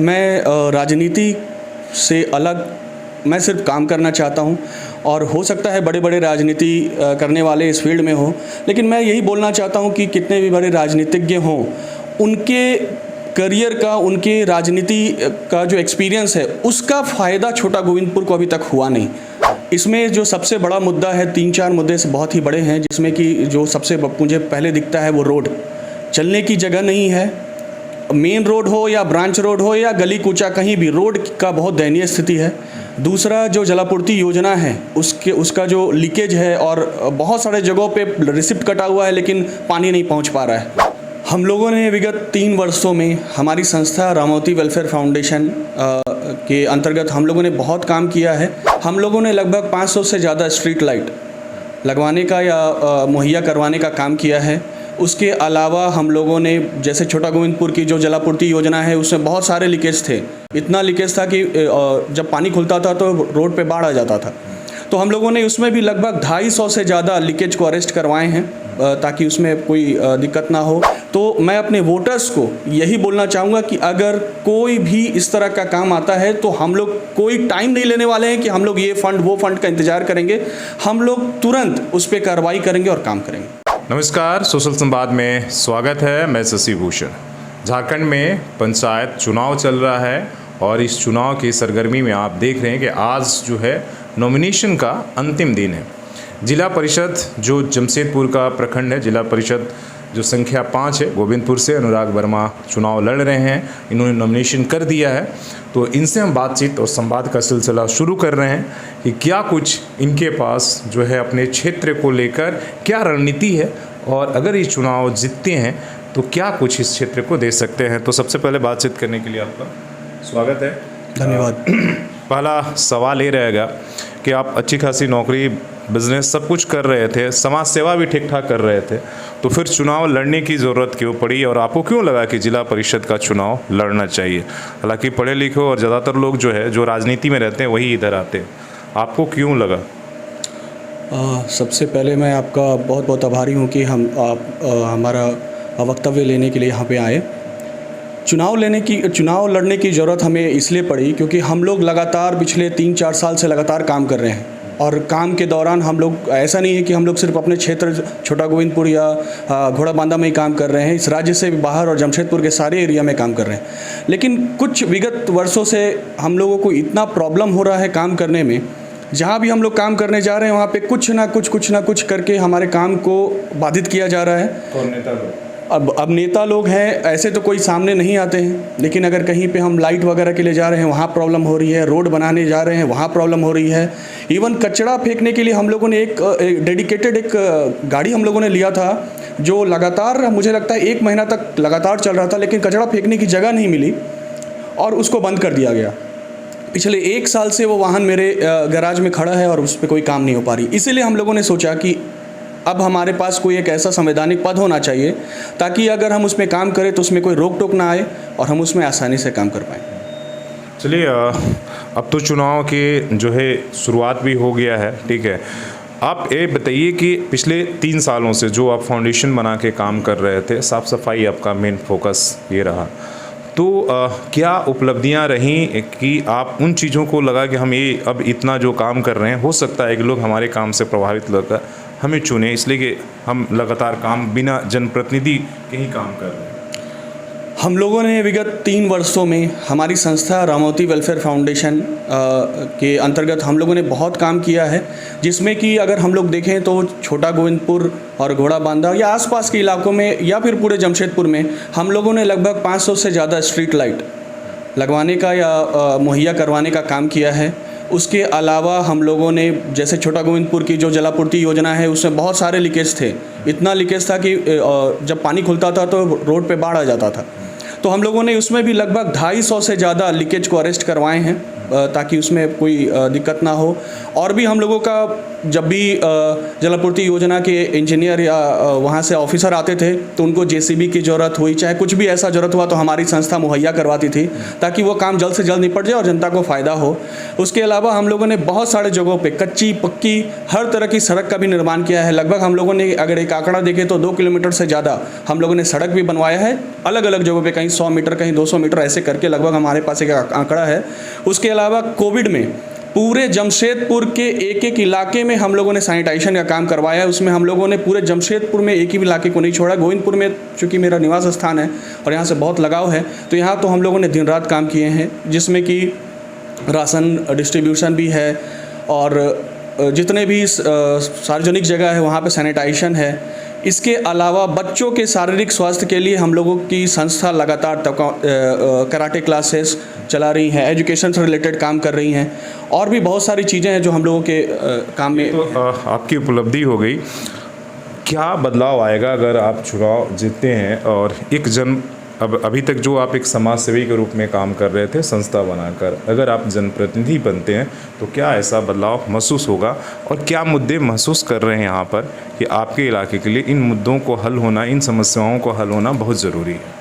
मैं राजनीति से अलग मैं सिर्फ काम करना चाहता हूं और हो सकता है बड़े बड़े राजनीति करने वाले इस फील्ड में हो, लेकिन मैं यही बोलना चाहता हूं कि कितने भी बड़े राजनीतिज्ञ हों, उनके करियर का, उनके राजनीति का जो एक्सपीरियंस है उसका फ़ायदा छोटा गोविंदपुर को अभी तक हुआ नहीं। इसमें जो सबसे बड़ा मुद्दा है, 3-4 मुद्दे से बहुत ही बड़े हैं, जिसमें कि जो सबसे मुझे पहले दिखता है वो रोड, चलने की जगह नहीं है। मेन रोड हो या ब्रांच रोड हो या गली कूचा, कहीं भी रोड का बहुत दयनीय स्थिति है। दूसरा, जो जलापूर्ति योजना है उसका जो लीकेज है और बहुत सारे जगहों पे रिसिप्ट कटा हुआ है लेकिन पानी नहीं पहुंच पा रहा है। हम लोगों ने विगत 3 वर्षों में हमारी संस्था रामावती वेलफेयर फाउंडेशन के अंतर्गत हम लोगों ने बहुत काम किया है। हम लोगों ने लगभग 500 से ज़्यादा स्ट्रीट लाइट लगवाने का या मुहैया करवाने का काम किया है। उसके अलावा हम लोगों ने जैसे छोटा गोविंदपुर की जो जलापूर्ति योजना है उसमें बहुत सारे लीकेज थे। इतना लीकेज था कि जब पानी खुलता था तो रोड पे बाढ़ आ जाता था। तो हम लोगों ने उसमें भी लगभग 250 से ज़्यादा लीकेज को अरेस्ट करवाए हैं ताकि उसमें कोई दिक्कत ना हो। तो मैं अपने वोटर्स को यही बोलना चाहूँगा कि अगर कोई भी इस तरह का काम आता है तो हम लोग कोई टाइम नहीं लेने वाले हैं कि हम लोग ये फ़ंड वो फ़ंड का इंतज़ार करेंगे। हम लोग तुरंत उस पर कार्रवाई करेंगे और काम करेंगे। नमस्कार, सोशल संवाद में स्वागत है। मैं शशि भूषण। झारखंड में पंचायत चुनाव चल रहा है और इस चुनाव की सरगर्मी में आप देख रहे हैं कि आज जो है नॉमिनेशन का अंतिम दिन है। जिला परिषद जो जमशेदपुर का प्रखंड है, जिला परिषद जो संख्या 5 है, गोविंदपुर से अनुराग वर्मा चुनाव लड़ रहे हैं। इन्होंने नॉमिनेशन कर दिया है, तो इनसे हम बातचीत और संवाद का सिलसिला शुरू कर रहे हैं कि क्या कुछ इनके पास जो है अपने क्षेत्र को लेकर क्या रणनीति है और अगर ये चुनाव जीतते हैं तो क्या कुछ इस क्षेत्र को दे सकते हैं। तो सबसे पहले बातचीत करने के लिए आपका स्वागत है। धन्यवाद। पहला सवाल ये रहेगा कि आप अच्छी खासी नौकरी, बिजनेस सब कुछ कर रहे थे, समाज सेवा भी ठीक ठाक कर रहे थे, तो फिर चुनाव लड़ने की ज़रूरत क्यों पड़ी और आपको क्यों लगा कि जिला परिषद का चुनाव लड़ना चाहिए? हालांकि पढ़े लिखे और ज़्यादातर लोग जो है जो राजनीति में रहते हैं वही इधर आते हैं, आपको क्यों लगा? सबसे पहले मैं आपका बहुत बहुत आभारी हूँ कि आप हमारा वक्तव्य लेने के लिए यहाँ पे आए। चुनाव लड़ने की ज़रूरत हमें इसलिए पड़ी क्योंकि हम लोग लगातार पिछले 3-4 साल से लगातार काम कर रहे हैं और काम के दौरान हम लोग, ऐसा नहीं है कि हम लोग सिर्फ अपने क्षेत्र छोटा गोविंदपुर या घोड़ाबांधा में ही काम कर रहे हैं, इस राज्य से बाहर और जमशेदपुर के सारे एरिया में काम कर रहे हैं। लेकिन कुछ विगत वर्षों से हम लोगों को इतना प्रॉब्लम हो रहा है काम करने में, जहाँ भी हम लोग काम करने जा रहे हैं वहाँ पे कुछ ना कुछ करके हमारे काम को बाधित किया जा रहा है। कौन नेता लोग? अब नेता लोग हैं, ऐसे तो कोई सामने नहीं आते हैं, लेकिन अगर कहीं पे हम लाइट वगैरह के लिए जा रहे हैं वहाँ प्रॉब्लम हो रही है, रोड बनाने जा रहे हैं वहाँ प्रॉब्लम हो रही है। इवन कचरा फेंकने के लिए हम लोगों ने एक डेडिकेटेड एक गाड़ी हम लोगों ने लिया था जो लगातार, मुझे लगता है 1 महीना तक लगातार चल रहा था, लेकिन कचरा फेंकने की जगह नहीं मिली और उसको बंद कर दिया गया। पिछले 1 साल से वो वाहन मेरे गैराज में खड़ा है और उस पर कोई काम नहीं हो पा रही। इसीलिए हम लोगों ने सोचा कि अब हमारे पास कोई एक ऐसा संवैधानिक पद होना चाहिए ताकि अगर हम उसमें काम करें तो उसमें कोई रोक टोक ना आए और हम उसमें आसानी से काम कर पाएँ। चलिए, अब तो चुनाव की जो है शुरुआत भी हो गया है, ठीक है। आप ये बताइए कि पिछले 3 सालों से जो आप फाउंडेशन बना के काम कर रहे थे, साफ़ सफाई आपका मेन फोकस ये रहा, तो क्या उपलब्धियां रहीं कि आप उन चीज़ों को लगा कि हम ये अब इतना जो काम कर रहे हैं, हो सकता है कि लोग हमारे काम से प्रभावित लगकर हमें चुने, इसलिए कि हम लगातार काम बिना जनप्रतिनिधि के ही काम कर रहे हैं? हम लोगों ने विगत 3 वर्षों में हमारी संस्था रामावती वेलफेयर फाउंडेशन के अंतर्गत हम लोगों ने बहुत काम किया है, जिसमें कि अगर हम लोग देखें तो छोटा गोविंदपुर और घोड़ाबांधा या आसपास के इलाकों में या फिर पूरे जमशेदपुर में हम लोगों ने लगभग 500 से ज़्यादा स्ट्रीट लाइट लगवाने का या मुहैया करवाने का काम किया है। उसके अलावा हम लोगों ने जैसे छोटा गोविंदपुर की जो जलापूर्ति योजना है उसमें बहुत सारे लीकेज थे। इतना लीकेज था कि जब पानी खुलता था तो रोड पे बाढ़ आ जाता था। तो हम लोगों ने उसमें भी लगभग 250 से ज़्यादा लीकेज को अरेस्ट करवाए हैं ताकि उसमें कोई दिक्कत ना हो। और भी हम लोगों का जब भी जलापूर्ति योजना के इंजीनियर या वहाँ से ऑफिसर आते थे तो उनको जेसीबी की ज़रूरत हुई, चाहे कुछ भी ऐसा ज़रूरत हुआ तो हमारी संस्था मुहैया करवाती थी ताकि वो काम जल्द से जल्द निपट जाए और जनता को फ़ायदा हो। उसके अलावा हम लोगों ने बहुत सारे जगहों पे कच्ची पक्की हर तरह की सड़क का भी निर्माण किया है। लगभग हम लोगों ने अगर एक आंकड़ा देखें तो 2 किलोमीटर से ज़्यादा हम लोगों ने सड़क भी बनवाया है अलग अलग जगहों पे, कहीं 100 मीटर कहीं 200 मीटर ऐसे करके लगभग हमारे पास एक आंकड़ा है। उसके अलावा कोविड में पूरे जमशेदपुर के एक एक इलाके में हम लोगों ने सैनिटाइजेशन का काम करवाया है। उसमें हम लोगों ने पूरे जमशेदपुर में एक ही इलाके को नहीं छोड़ा। गोविंदपुर में चूँकि मेरा निवास स्थान है और यहाँ से बहुत लगाव है तो यहाँ तो हम लोगों ने दिन रात काम किए हैं, जिसमें कि राशन डिस्ट्रीब्यूशन भी है और जितने भी सार्वजनिक जगह है वहाँ पे सैनिटाइजेशन है। इसके अलावा बच्चों के शारीरिक स्वास्थ्य के लिए हम लोगों की संस्था लगातार कराटे क्लासेस चला रही हैं, एजुकेशन से रिलेटेड काम कर रही हैं और भी बहुत सारी चीज़ें हैं जो हम लोगों के काम में। तो आपकी उपलब्धि हो गई, क्या बदलाव आएगा अगर आप चुनाव जीतते हैं और एक अभी तक जो आप एक समाज सेवी के रूप में काम कर रहे थे संस्था बनाकर, अगर आप जनप्रतिनिधि बनते हैं तो क्या ऐसा बदलाव महसूस होगा और क्या मुद्दे महसूस कर रहे हैं यहाँ पर कि आपके इलाके के लिए इन मुद्दों को हल होना, इन समस्याओं को हल होना बहुत ज़रूरी है?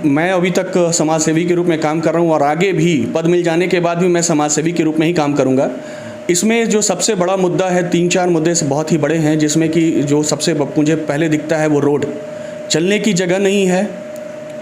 मैं अभी तक समाज सेवी के रूप में काम कर रहा हूँ और आगे भी पद मिल जाने के बाद भी मैं समाज सेवी के रूप में ही काम करूँगा। इसमें जो सबसे बड़ा मुद्दा है, 3-4 मुद्दे से बहुत ही बड़े हैं, जिसमें कि जो सबसे मुझे पहले दिखता है वो रोड, चलने की जगह नहीं है।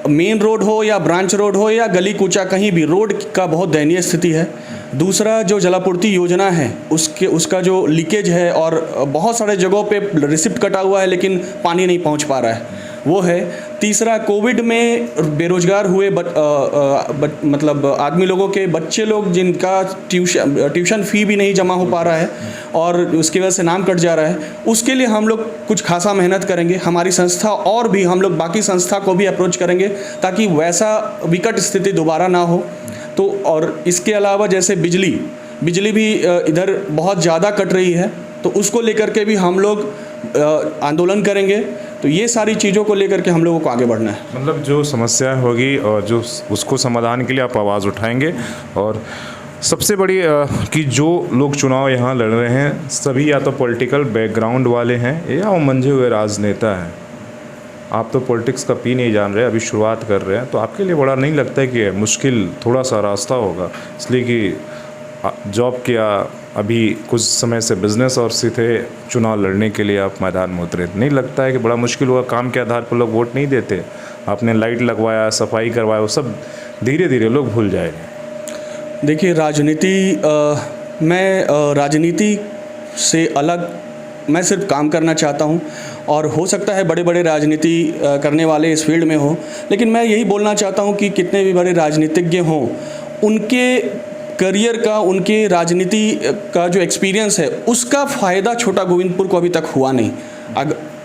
मेन रोड हो या ब्रांच रोड हो या गली कूचा, कहीं भी रोड का बहुत दयनीय स्थिति है। दूसरा जो जलापूर्ति योजना है उसका जो लीकेज है और बहुत सारे जगहों पे रिसिप्ट कटा हुआ है लेकिन पानी नहीं पहुंच पा रहा है, वो है। तीसरा कोविड में बेरोजगार हुए मतलब आदमी लोगों के बच्चे लोग जिनका ट्यूशन फ़ी भी नहीं जमा हो पा रहा है और उसकी वजह से नाम कट जा रहा है, उसके लिए हम लोग कुछ खासा मेहनत करेंगे। हमारी संस्था और भी हम लोग बाकी संस्था को भी अप्रोच करेंगे ताकि वैसा विकट स्थिति दोबारा ना हो। तो और इसके अलावा जैसे बिजली भी इधर बहुत ज़्यादा कट रही है तो उसको लेकर के भी हम लोग आंदोलन करेंगे। तो ये सारी चीज़ों को लेकर के हम लोगों को आगे बढ़ना है। मतलब जो समस्या होगी और जो उसको समाधान के लिए आप आवाज़ उठाएंगे। और सबसे बड़ी कि जो लोग चुनाव यहाँ लड़ रहे हैं सभी या तो पॉलिटिकल बैकग्राउंड वाले हैं या वो मंझे हुए राजनेता हैं। आप तो पॉलिटिक्स का पी नहीं जान रहे, अभी शुरुआत कर रहे हैं, तो आपके लिए बड़ा नहीं लगता है कि मुश्किल थोड़ा सा रास्ता होगा, इसलिए कि जॉब किया, अभी कुछ समय से बिज़नेस और सीधे चुनाव लड़ने के लिए आप मैदान में उतरे? नहीं लगता है कि बड़ा मुश्किल होगा? काम के आधार पर लोग वोट नहीं देते, आपने लाइट लगवाया, सफाई करवाया, वो सब धीरे धीरे लोग भूल जाएंगे। देखिए मैं राजनीति से अलग मैं सिर्फ काम करना चाहता हूं और हो सकता है बड़े बड़े राजनीति करने वाले इस फील्ड में हो, लेकिन मैं यही बोलना चाहता हूं कि कितने भी बड़े राजनीतिज्ञ हों, उनके करियर का, उनके राजनीति का जो एक्सपीरियंस है उसका फ़ायदा छोटा गोविंदपुर को अभी तक हुआ नहीं।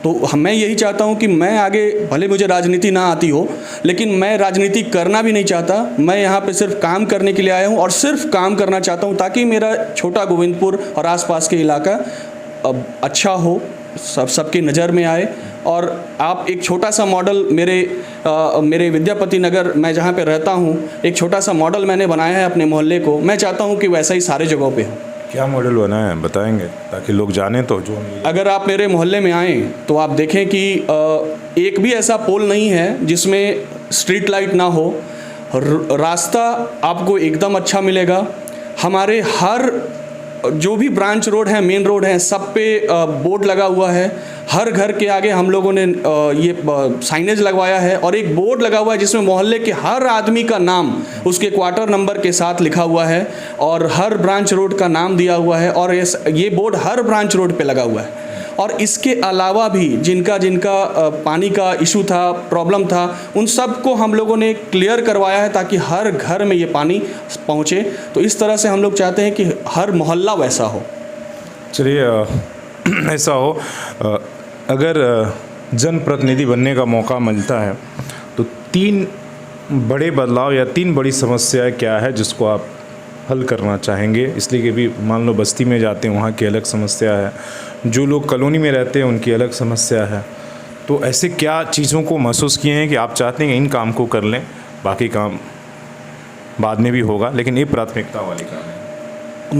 तो मैं यही चाहता हूं कि मैं आगे, भले मुझे राजनीति ना आती हो लेकिन मैं राजनीति करना भी नहीं चाहता। मैं यहाँ पे सिर्फ काम करने के लिए आया हूँ और सिर्फ काम करना चाहता हूँ ताकि मेरा छोटा गोविंदपुर और आसपास के इलाका अच्छा हो, सबकी नज़र में आए। और आप एक छोटा सा मॉडल मेरे विद्यापति नगर, मैं जहाँ पे रहता हूँ, एक छोटा सा मॉडल मैंने बनाया है अपने मोहल्ले को। मैं चाहता हूँ कि वैसा ही सारे जगहों पे हो। क्या मॉडल बनाया है बताएंगे ताकि लोग जानें? तो जो अगर आप मेरे मोहल्ले में आएँ तो आप देखें कि एक भी ऐसा पोल नहीं है जिसमें स्ट्रीट लाइट ना हो। रास्ता आपको एकदम अच्छा मिलेगा। हमारे हर जो भी ब्रांच रोड है, मेन रोड है, सब पे बोर्ड लगा हुआ है। हर घर के आगे हम लोगों ने ये साइनेज लगवाया है और एक बोर्ड लगा हुआ है जिसमें मोहल्ले के हर आदमी का नाम उसके क्वार्टर नंबर के साथ लिखा हुआ है और हर ब्रांच रोड का नाम दिया हुआ है और ये बोर्ड हर ब्रांच रोड पे लगा हुआ है। और इसके अलावा भी जिनका पानी का इशू था, प्रॉब्लम था, उन सब को हम लोगों ने क्लियर करवाया है ताकि हर घर में ये पानी पहुँचे। तो इस तरह से हम लोग चाहते हैं कि हर मोहल्ला वैसा हो। चलिए ऐसा हो, अगर जनप्रतिनिधि बनने का मौका मिलता है तो 3 बड़े बदलाव या 3 बड़ी समस्या क्या है जिसको आप हल करना चाहेंगे? इसलिए कि भी मान लो बस्ती में जाते हैं, वहाँ की अलग समस्या है, जो लोग कॉलोनी में रहते हैं उनकी अलग समस्या है। तो ऐसे क्या चीज़ों को महसूस किए हैं कि आप चाहते हैं इन काम को कर लें, बाकी काम बाद में भी होगा, लेकिन ये प्राथमिकता वाली काम है।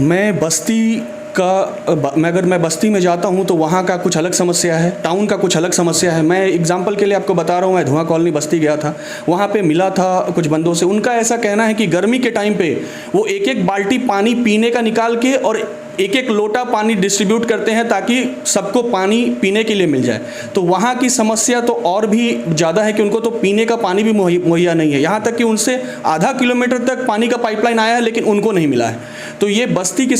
मैं बस्ती अगर मैं बस्ती में जाता हूं तो वहां का कुछ अलग समस्या है, टाउन का कुछ अलग समस्या है। मैं एग्जांपल के लिए आपको बता रहा हूं, मैं धुआं कॉलोनी बस्ती गया था, वहां पे मिला था कुछ बंदों से। उनका ऐसा कहना है कि गर्मी के टाइम पे वो एक एक बाल्टी पानी पीने का निकाल के और एक एक लोटा पानी डिस्ट्रीब्यूट करते हैं ताकि सबको पानी पीने के लिए मिल जाए। तो वहाँ की समस्या तो और भी ज़्यादा है कि उनको तो पीने का पानी भी मुहैया नहीं है। यहाँ तक कि उनसे आधा किलोमीटर तक पानी का पाइपलाइन आया है लेकिन उनको नहीं मिला है। तो ये बस्ती की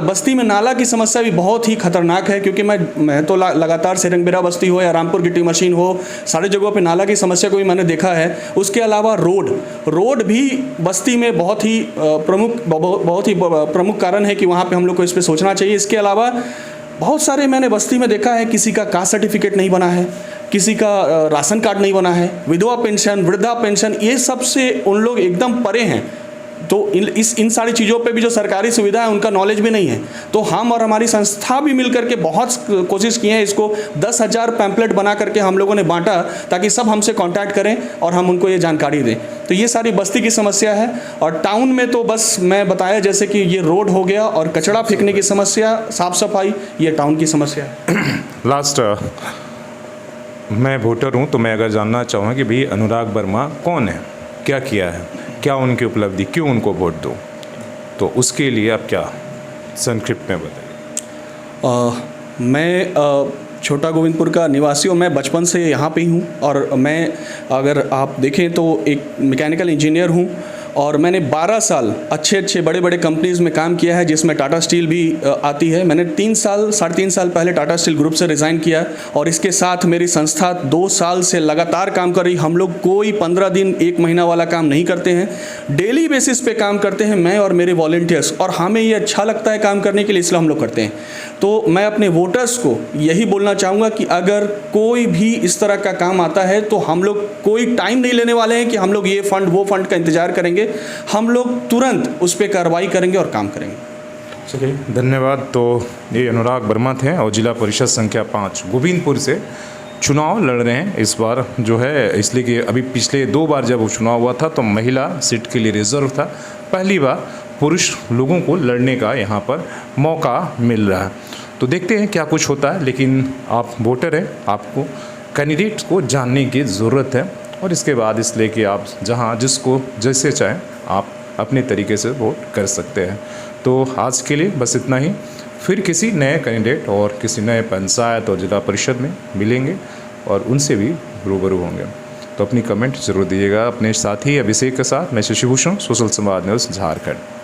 बस्ती में नाला की समस्या भी बहुत ही खतरनाक है, क्योंकि मैं तो लगातार सेरंगबिरा बस्ती हो या रामपुर गिट्टी मशीन हो, सारी जगहों पे नाला की समस्या को भी मैंने देखा है। उसके अलावा रोड भी बस्ती में बहुत ही प्रमुख कारण है कि वहाँ पे हम लोग को इस पर सोचना चाहिए। इसके अलावा बहुत सारे मैंने बस्ती में देखा है, किसी का कास्ट सर्टिफिकेट नहीं बना है, किसी का राशन कार्ड नहीं बना है, विधवा पेंशन, वृद्धा पेंशन, ये सब से उन लोग एकदम परे हैं। तो इन सारी चीज़ों पे भी जो सरकारी सुविधा है उनका नॉलेज भी नहीं है। तो हम और हमारी संस्था भी मिल करके बहुत कोशिश की है। इसको 10,000 पैम्पलेट बना करके हम लोगों ने बांटा ताकि सब हमसे कांटेक्ट करें और हम उनको ये जानकारी दें। तो ये सारी बस्ती की समस्या है। और टाउन में तो बस मैं बताया जैसे कि ये रोड हो गया और कचरा फेंकने की समस्या, साफ सफाई, ये टाउन की समस्या है। लास्ट मैं वोटर हूँ तो मैं अगर जानना चाहूँगा कि भाई अनुराग वर्मा कौन है, क्या किया है, क्या उनकी उपलब्धि, क्यों उनको वोट दो, तो उसके लिए आप क्या संक्षिप्त में बताइए। मैं छोटा गोविंदपुर का निवासी हूँ। मैं बचपन से यहाँ पे ही हूँ और मैं अगर आप देखें तो एक मैकेनिकल इंजीनियर हूँ और मैंने 12 साल अच्छे बड़े कंपनीज़ में काम किया है, जिसमें टाटा स्टील भी आती है। मैंने 3.5 साल पहले टाटा स्टील ग्रुप से रिज़ाइन किया और इसके साथ मेरी संस्था 2 साल से लगातार काम कर रही। हम लोग कोई 15 दिन 1 महीना वाला काम नहीं करते हैं, डेली बेसिस पे काम करते हैं, मैं और मेरे वॉलंटियर्स, और हमें ये अच्छा लगता है काम करने के लिए, इसलिए हम लोग करते हैं। तो मैं अपने वोटर्स को यही बोलना चाहूँगा कि अगर कोई भी इस तरह का काम आता है तो हम लोग कोई टाइम नहीं लेने वाले हैं कि हम लोग ये फंड वो फंड का इंतज़ार करेंगे। हम लोग तुरंत उस पर कार्रवाई करेंगे और काम करेंगे। चलिए, धन्यवाद। तो ये अनुराग वर्मा थे और जिला परिषद संख्या 5 गोविंदपुर से चुनाव लड़ रहे हैं इस बार जो है, इसलिए कि अभी पिछले 2 बार जब चुनाव हुआ था तो महिला सीट के लिए रिजर्व था, पहली बार पुरुष लोगों को लड़ने का यहाँ पर मौका मिल रहा है। तो देखते हैं क्या कुछ होता है, लेकिन आप वोटर हैं, आपको कैंडिडेट को जानने की ज़रूरत है और इसके बाद इसलिए कि आप जहाँ जिसको जैसे चाहें आप अपने तरीके से वोट कर सकते हैं। तो आज के लिए बस इतना ही, फिर किसी नए कैंडिडेट और किसी नए पंचायत और जिला परिषद में मिलेंगे और उनसे भी रूबरू होंगे। तो अपनी कमेंट जरूर दीजिएगा अपने साथी अभिषेक के साथ। मैं शशि भूषण, सोशल संवाद न्यूज़ झारखंड।